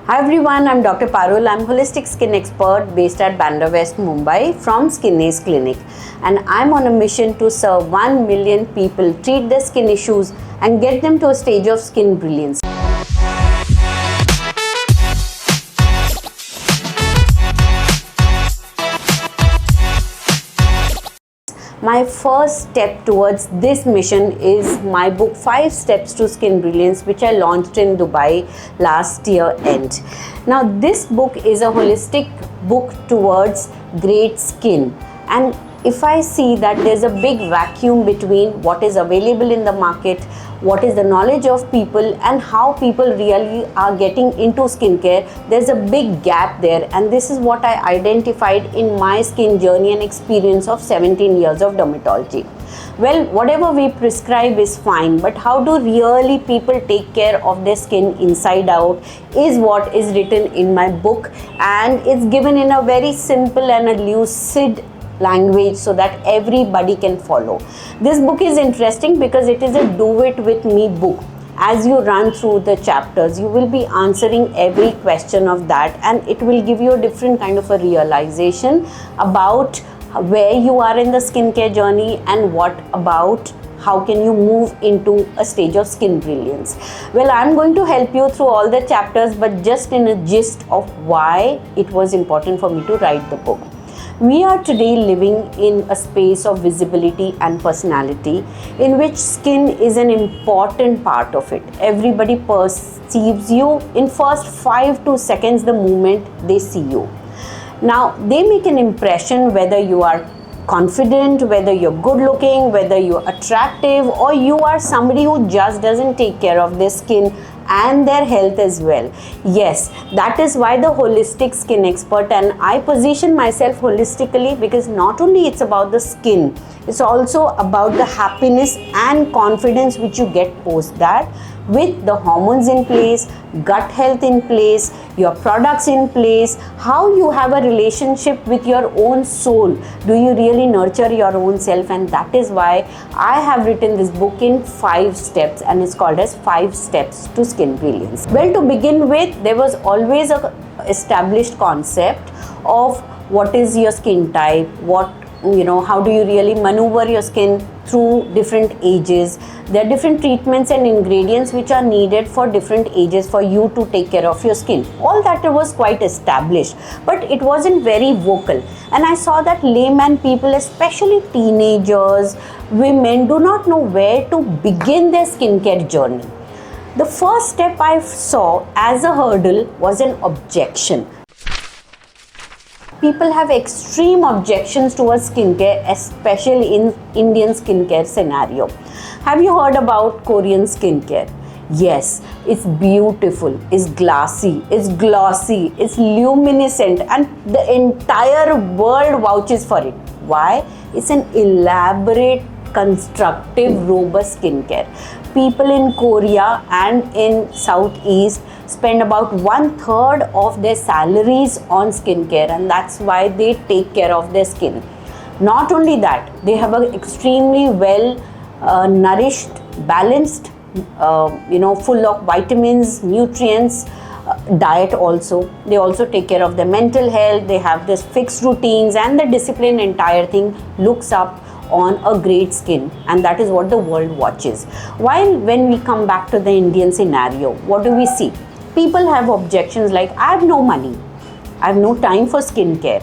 Hi everyone, I'm Dr. Parul. I'm holistic skin expert based at Bandra West, Mumbai from SkinAce Clinic. And I'm on a mission to serve 1 million people, treat their skin issues and get them to a stage of skin brilliance. My first step towards this mission is my book 5 Steps to Skin Brilliance, which I launched in Dubai last year end. Now this book is a holistic book towards great skin, and if I see that there's a big vacuum between what is available in the market, what is the knowledge of people and how people really are getting into skincare, there's a big gap there, and this is what I identified in my skin journey and experience of 17 years of dermatology. Well, whatever we prescribe is fine, but how do really people take care of their skin inside out is what is written in my book, and it's given in a very simple and a lucid language so that everybody can follow. This book is interesting because it is a do it with me book. As you run through the chapters, you will be answering every question of that, and it will give you a different kind of a realization about where you are in the skincare journey and what about how can you move into a stage of skin brilliance. Well, I'm going to help you through all the chapters, but just in a gist of why it was important for me to write the book. We are today living in a space of visibility and personality in which skin is an important part of it. Everybody perceives you in first 5 to seconds the moment they see you. Now, they make an impression whether you are confident, whether you're good looking, whether you're attractive, or you are somebody who just doesn't take care of their skin and their health as well. Yes, that is why the holistic skin expert, and I position myself holistically because not only it's about the skin, it's also about the happiness and confidence which you get post that, with the hormones in place, gut health in place, your products in place, how you have a relationship with your own soul. Do you really nurture your own self? And that is why I have written this book in 5 steps, and it's called as 5 Steps to Skin Brilliance. Well, to begin with, there was always a established concept of what is your skin type, how do you really maneuver your skin through different ages. There are different treatments and ingredients which are needed for different ages for you to take care of your skin. All that was quite established, but it wasn't very vocal. And I saw that layman people, especially teenagers, women, do not know where to begin their skincare journey. The first step I saw as a hurdle was an objection. People have extreme objections towards skincare, especially in Indian skincare scenario. Have you heard about Korean skincare? Yes, it's beautiful, it's glassy, it's glossy, it's luminescent, and the entire world vouches for it. Why? It's an elaborate, constructive, robust skincare. People in Korea and in Southeast spend about 1/3 of their salaries on skincare, and that's why they take care of their skin. Not only that, they have an extremely well nourished, balanced, full of vitamins, nutrients, diet also. They also take care of their mental health. They have this fixed routines and the discipline. Entire thing looks up on a great skin, and that is what the world watches. While when we come back to the Indian scenario, what do we see? People have objections like, I have no money, I have no time for skincare.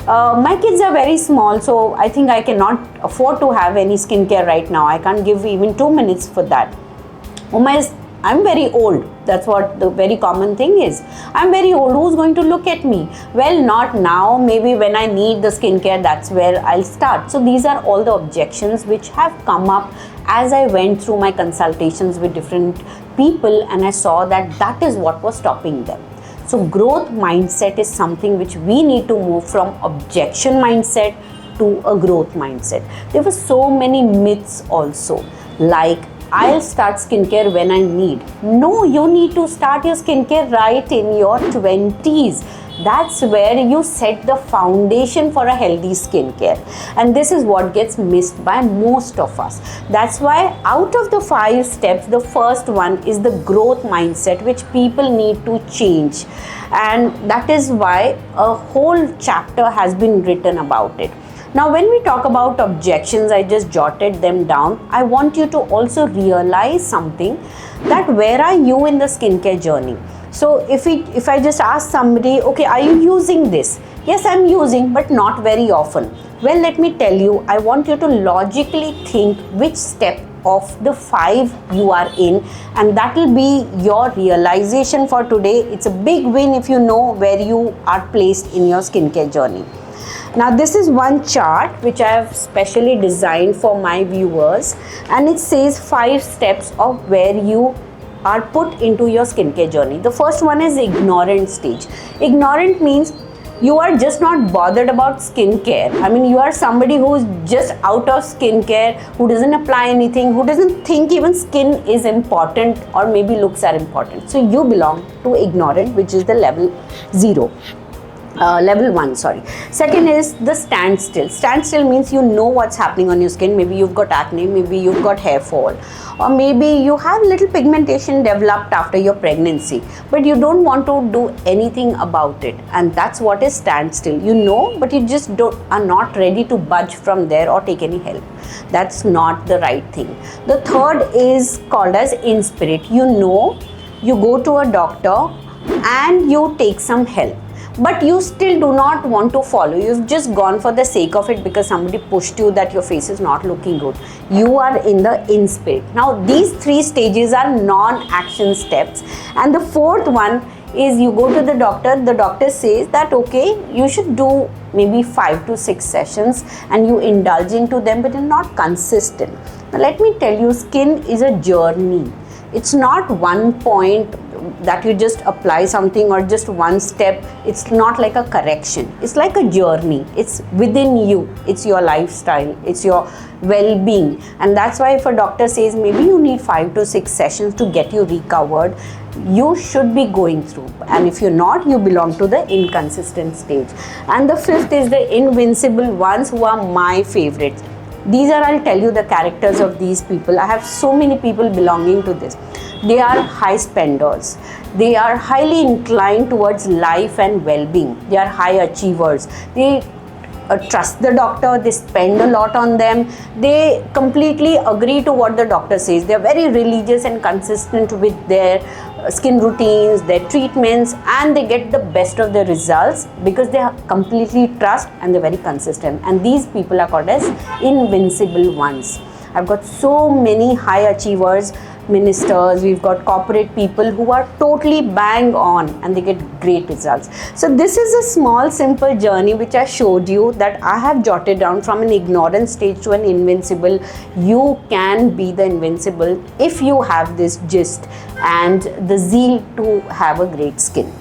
My kids are very small, so I think I cannot afford to have any skincare right now. I can't give even 2 minutes for that. I'm very old. That's what the very common thing is. I'm very old. Who's going to look at me? Well, not now. Maybe when I need the skincare, that's where I'll start. So these are all the objections which have come up as I went through my consultations with different people, and I saw that that is what was stopping them. So growth mindset is something which we need to move from objection mindset to a growth mindset. There were so many myths also, like I'll start skincare when I need. No, you need to start your skincare right in your 20s. That's where you set the foundation for a healthy skincare, and this is what gets missed by most of us. That's why out of the 5 steps, the first one is the growth mindset, which people need to change, and that is why a whole chapter has been written about it. Now, when we talk about objections, I just jotted them down. I want you to also realize something, that where are you in the skincare journey? So if I just ask somebody, okay, are you using this? Yes, I'm using, but not very often. Well, let me tell you, I want you to logically think which step of the 5 you are in, and that will be your realization for today. It's a big win if you know where you are placed in your skincare journey. Now, this is one chart which I have specially designed for my viewers, and it says 5 steps of where you are put into your skincare journey. The first one is ignorant stage. Ignorant means you are just not bothered about skincare. I mean, you are somebody who is just out of skincare, who doesn't apply anything, who doesn't think even skin is important or maybe looks are important. So you belong to ignorant, which is the level 0. Level 1, sorry. Second is the standstill. Standstill means you know what's happening on your skin. Maybe you've got acne, maybe you've got hair fall, or maybe you have little pigmentation developed after your pregnancy, but you don't want to do anything about it, and that's what is standstill. You know, but you just are not ready to budge from there or take any help. That's not the right thing. The third is called as inspired. You know, you go to a doctor and you take some help, but you still do not want to follow. You've just gone for the sake of it because somebody pushed you that your face is not looking good. You are in the inspired. Now, these 3 stages are non-action steps, and the fourth one is you go to the doctor says that okay, you should do maybe 5 to 6 sessions, and you indulge into them, but you're not consistent. Now, let me tell you, skin is a journey. It's not one point that you just apply something or just one step. It's not like a correction. It's like a journey. It's within you. It's your lifestyle. It's your well-being. And that's why if a doctor says maybe you need 5 to 6 sessions to get you recovered, you should be going through. And if you're not, you belong to the inconsistent stage. And the 5th is the invincible ones, who are my favorites. These are, I'll tell you the characters of these people. I have so many people belonging to this. They are high spenders. They are highly inclined towards life and well-being. They are high achievers. They trust the doctor. They spend a lot on them. They completely agree to what the doctor says. They are very religious and consistent with their skin routines, their treatments, and they get the best of the results because they completely trust and they're very consistent. And these people are called as invincible ones. I've got so many high achievers, ministers, we've got corporate people who are totally bang on and they get great results. So this is a small simple journey which I showed you, that I have jotted down from an ignorant stage to an invincible. You can be the invincible if you have this gist and the zeal to have a great skin.